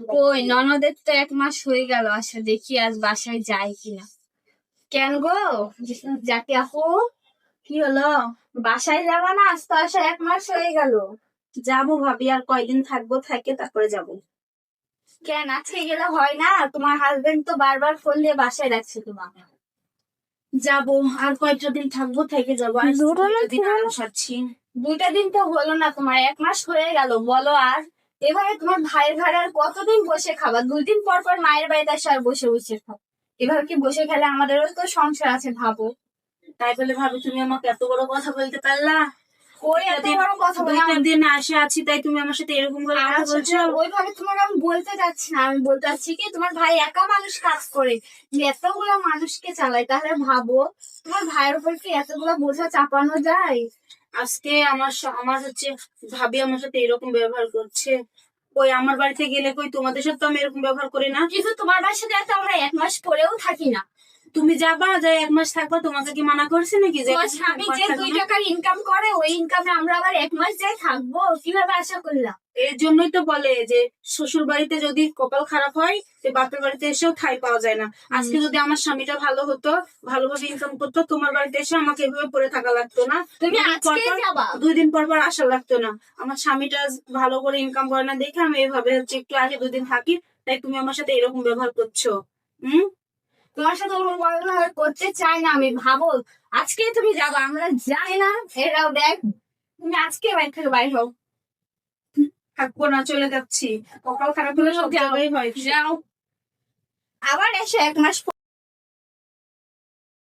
কই ননদের তো 1 মাস হয়ে গেল, আসা দেখি আজ বাসায় যায় কিনা। কেন গো জাতি আপু, কি হলো? বাসায় যাবা না? আজ তো আসা 1 মাস হয়ে গেল। যাবো ভাবি, আর কয়দিন থাকবো, থাকে তারপরে যাবো। কেন আজকে গেলে হয় না? তোমার হাজবেন্ড তো বারবার ফোন দিয়ে বাসায় রাখছে তোমাকে। যাবো, আর কয়টা দিন থাকবো, থেকে যাবো। আর দুইটা দিন আরাম সারছি। 2টা দিন তো হলো না, তোমার 1 মাস হয়ে গেল, বলো। আর এভাবে তোমার ভাইয়ের ঘরে আর কতদিন বসে খাবা? 2 দিন পর পর মায়ের বাড়িতে আসে আর বসে বসে খাও। এভাবে কি বসে খেলে? আমাদেরও তো সংসার আছে, ভাবো। তাই বলে ভাবি তুমি আমাকে এত বড় কথা বলতে পারলা? ওই এত বড় কথা বলে 2টা দিন আসে আছি, তাই তুমি আমার সাথে এরকম করে কথা বলছো? ওইভাবে তোমার আমি বলতে যাচ্ছি না, আমি বলতে চাচ্ছি কি, তোমার ভাই একা মানুষ কাজ করে, যে এতগুলা মানুষকে চালায়, তাহলে ভাবো তোমার ভাইয়ের উপর কি এতগুলা বোঝা চাপানো যায়? আজকে আমার হচ্ছে ভাবি আমার সাথে এরকম ব্যবহার করছে। কই আমার বাড়িতে গেলে কই তোমাদের সাথে তো আমি এরকম ব্যবহার করি না। কিন্তু তোমার বাসাতে তো আমরা 1 মাস পরেও থাকি না। তুমি যাবা, যাই 1 মাস থাকবা, তোমাকে কি মানা করছে নাকি যে তোমার স্বামী যে 2 টাকার ইনকাম করে, ওই ইনকামে আমরা আবার 1 মাস যাই থাকবো? কিভাবে আশা করলাম? এর জন্যই তো বলে যে শ্বশুর বাড়িতে যদি কপাল খারাপ হয়, তো বাপের বাড়িতে এসেও ঠাঁই পাওয়া যায় না। আজকে যদি আমার স্বামীটা ভালো হতো, ভালোভাবে ইনকাম করতো, তোমার বাড়িতে এসে আমাকে এভাবে পড়ে থাকা লাগতো না। তুমি আজকে যাবা? 2 দিন পর পর আসা লাগতো না। আমার স্বামীটা ভালো করে ইনকাম করে না দেখে আমি এভাবে হচ্ছে একটু আগে 2 দিন থাকি, তাই তুমি আমার সাথে এরকম ব্যবহার করছো। হুম। তোমার সাথে ওরকম ব্যবহার করতে চাই না আমি, ভাবো। আজকে তুমি যাবা, আমরা যাই না, এরাও দেখ। তুমি আজকে বাড়ি থেকে বাইর হও। থাকবো না, চলে যাচ্ছি। কপাল খারাপ হলে সব জায়গায় হয়। যাও, আবার এসে 1 মাস